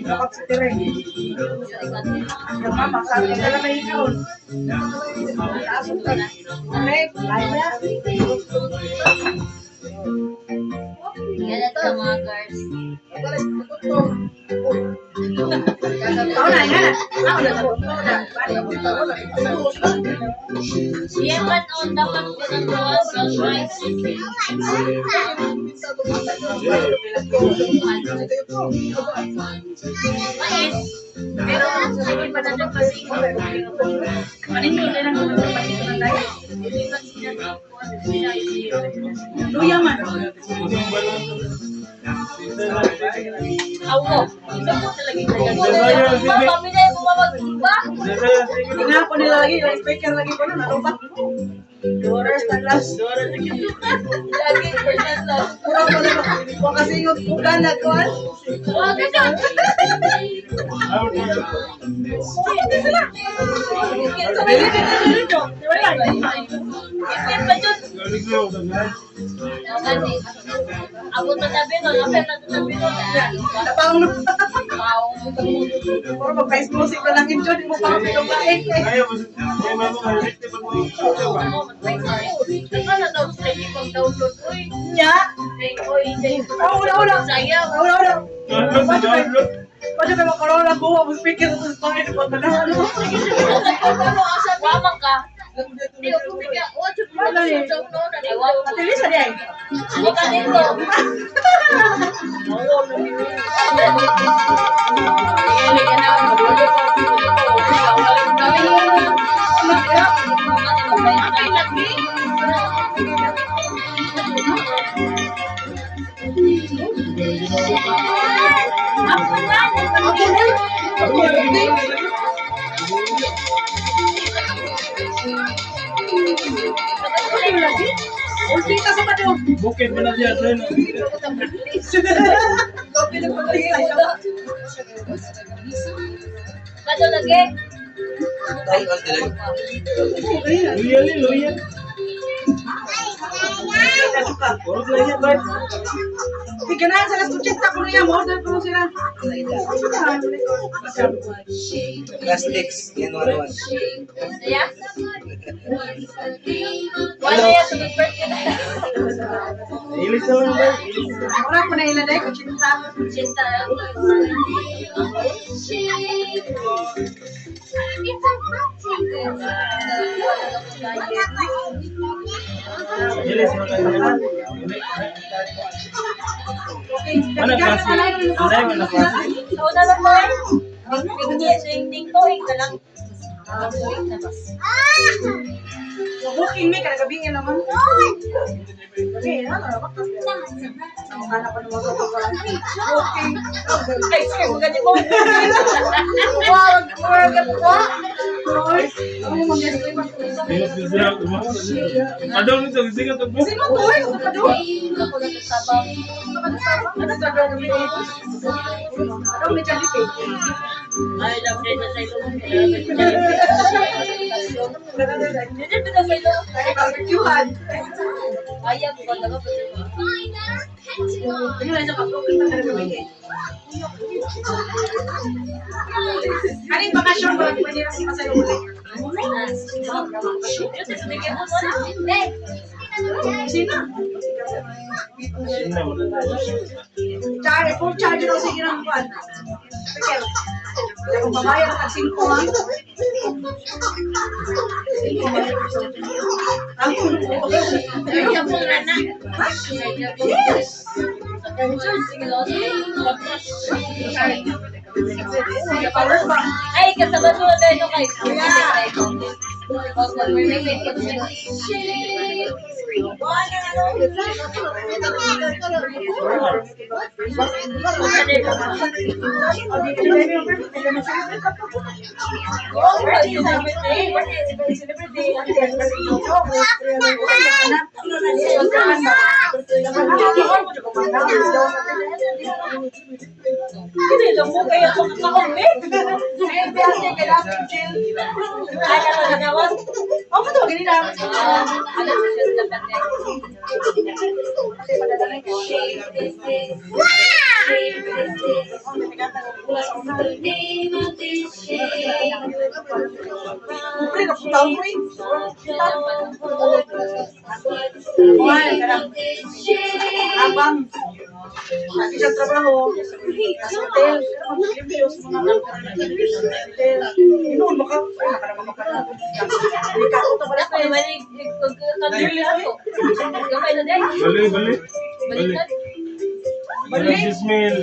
Dapat sa tiray. Mama, sabi ka lang may ikaw. Alek, kaya. Yan ito mga girls. Tao na, yan. Yan man on dapat pinagawa sa rice. Mais. Pero hindi pa na dyan kasi paninyo na lang naman ang pasito na tayo. Hindi pa sila Luya man. Awo. Isa po talaga yung kami na yung bumabag-iba. Tingnan ko nila lagi, yung speaker lagi ko na, ano ba? Doras na last. Lagi percent loss. Kurang ko na ko kasi yung bukan na ko. Wag ka. Ikin pa dyan. Gani. Abot na tabi no. Lapit na tabi no. Tapaong na. Wow. Puro mag-face music na lang yun dyan. Hindi mo pa kami lumain. Ano na daw sa inyo pag-download ko eh. Nya. Ula. Sayang. Ula. Pwede ba makaroon lang ko? Ang speaker sa spangin ng pagkanahan. Wamang ka. Hindi ko kumika. What you do? Ate Lisa di ay. Hindi ka dito. Ultita sa pati. Bukid mo na siya dyan. Kado lagi. Luya. Puro playa ba? Tignan sa las 80 ko niya, mo order ko sila. Plastics in 1-1. Saya? Wala yan sa birthday na. Ilis naman ba? Ora ko na iladay ko cinta. Cinta. Ilis naman. Mana klase? Anday mo na klase? So na lang mo eh. Ding to eh. Kalang. Booking me kada gabing naman. Okay, ano ba? Ano pa naman ko booking. Ay, sige, maganda mo. Wow, maganda po. Ano mo mga gusto mo? Ilis siya. Adong nito, hindi ka tapos. Sino to eh? Ano ka do? Ako na sa sabang. Ano sa gagawin mo? Ano may jalipay? Ay, dapat na sa ilo. Hindi na sa ilo. Barbecuehan. Ayaw ko na ba? Ano na sa pag-booking na gagawin eh? Ano yung bakasyon ba? Pwede na si Masay ulit. Sino? Charge, full charge daw sige ng buwan. Sige. Kung babayad ng 5 ha? Yes! Ay, kasama mo na kayo. Hindi lang mo kaya ako nakakomit. Ay, ano na naman? Oh, ito, ganito lang. Alam mo siya dapat eh. Kumpli na punta ko eh. Habang lagi sa trabaho, sa hotel, mag-reviews mga hotel. Inoon mo ka, ay, nakarama ka na. Hindi ka ako Wala ko naman pagkakabili ako. Gamay na din. Balik. Balikan. Balik. Ismail.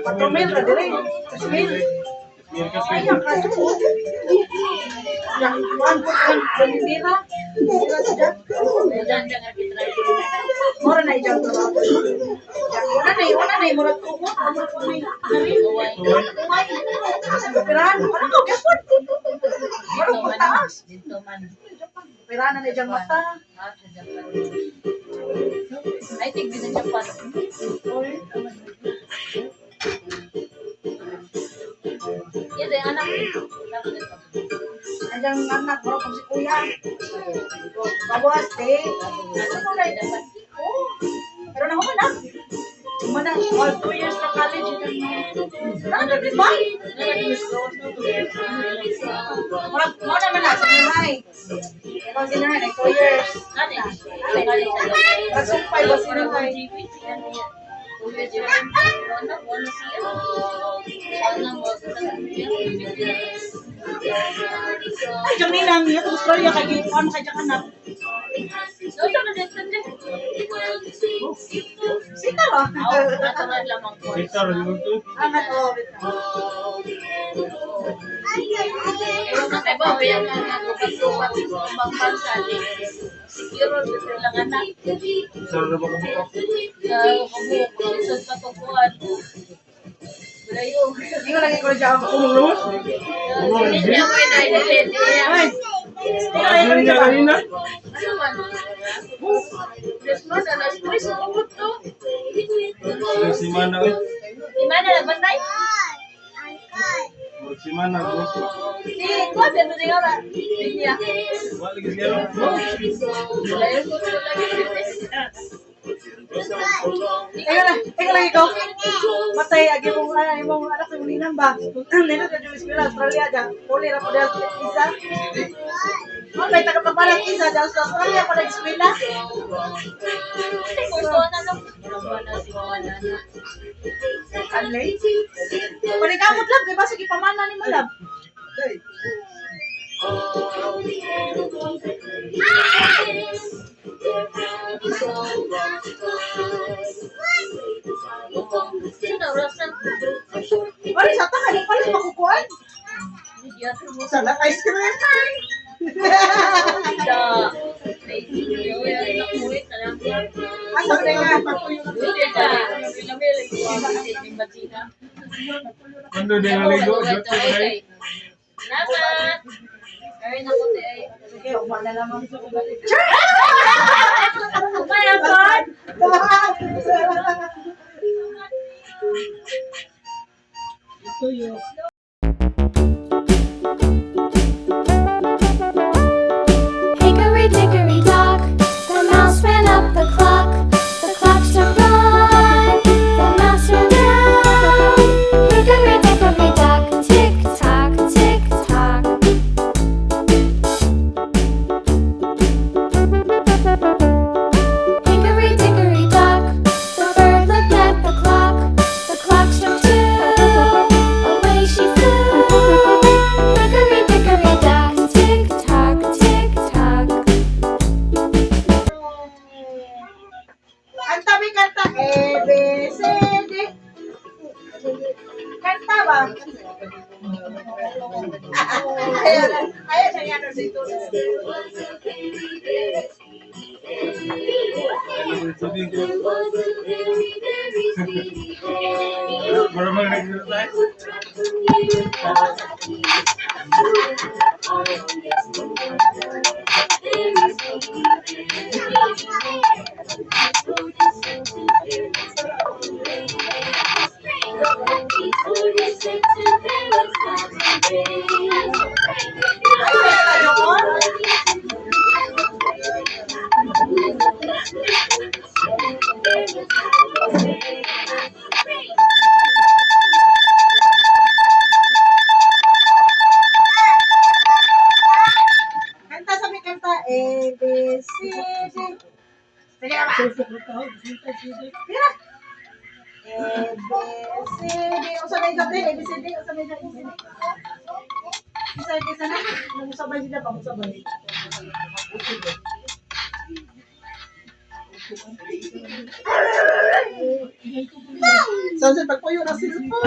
patromil ka dire. Kasmil. Ay, ang kaso. Yang kuan ko ang dira. Dira sa dyan. Dandang arbitrage. Mora na ijang trabaho. Una na mura ko ko. Mura ko may nari. Operahan. Ano ko gapon? Mura ko taas. Dito man. Operahan na ijang mata. Ah, sa Japan. I think din sa Japan. Yan din anak. Anjang anak mura ko si kuya. Bawas eh. Ano ko na Japan. Oh. Pero na ako na. Mana, all 2 years na college. Ano, di ba? Mo naman na, sa Miray. Ikaw si Miray, 2 years. Nagsumpay ba si Miray? Ay, dyan nilang yun, Australia, kay Gipon, kay dyan anak. Sita ba? Kita rin mo to. Anak ko, Siguro dito lang anak. Saan na ba ko buka? Kabuok, isod patukuan. Bulayo. hindi ko lagi ko dyan. Kumang lawas? Hindi niya mo inailit. Ay, Ano niya kanina? Ano man? Christmas, stress ako to. Si Mana. Di mana nagbantay? Si Mana. Si, kuwan, dito din ako na. Niya. Wala lagi siya. Bulayo ko to lagi. Teka lang ikaw. Matay, agi mong anak sa mulinan ba? Nino sa Jewish School, Australia dyan. Puli na po dyan isa. May tagapapalang isa dyan sa Australia po nag-eskwela. Gusto na lang. Ano si Juana na. Alay. Panikamot lang, diba? Sige, pamana ni Malab. Sino, Rosan? Wala sa takan, wala sa makukuhan. Media. Sana ice cream. Da. Yo, yung nakuwit na lang. Asa ka nga? Hindi ka. Pinamili ko ang ating batsina. Ano din ang ligo? Salamat! Ay, naku, ay. Sige, umana naman. Mayabot! Hickory dickory dock, the mouse ran up the clock. The clock struck one, the mouse ran down. Hickory dickory dock, tick tock, tick tock. Hickory dickory dock, the bird looked at the clock. The clock struck two, away she flew. Hickory dickory dock, tick tock, tick tock. Kanta may kanta. A, B, C, D. Kanta ba? Ayan na yan dito. Baru mga nagsisilay. Ay, wala yun. Kanta sabi kanta A B C D. Sige ba? Pira. A B C D. Usa may gabi A B C D. Usa may gabi A B C D. Isa na. Sabay sila pa sabay. Sunset pagpuyo na sila pa.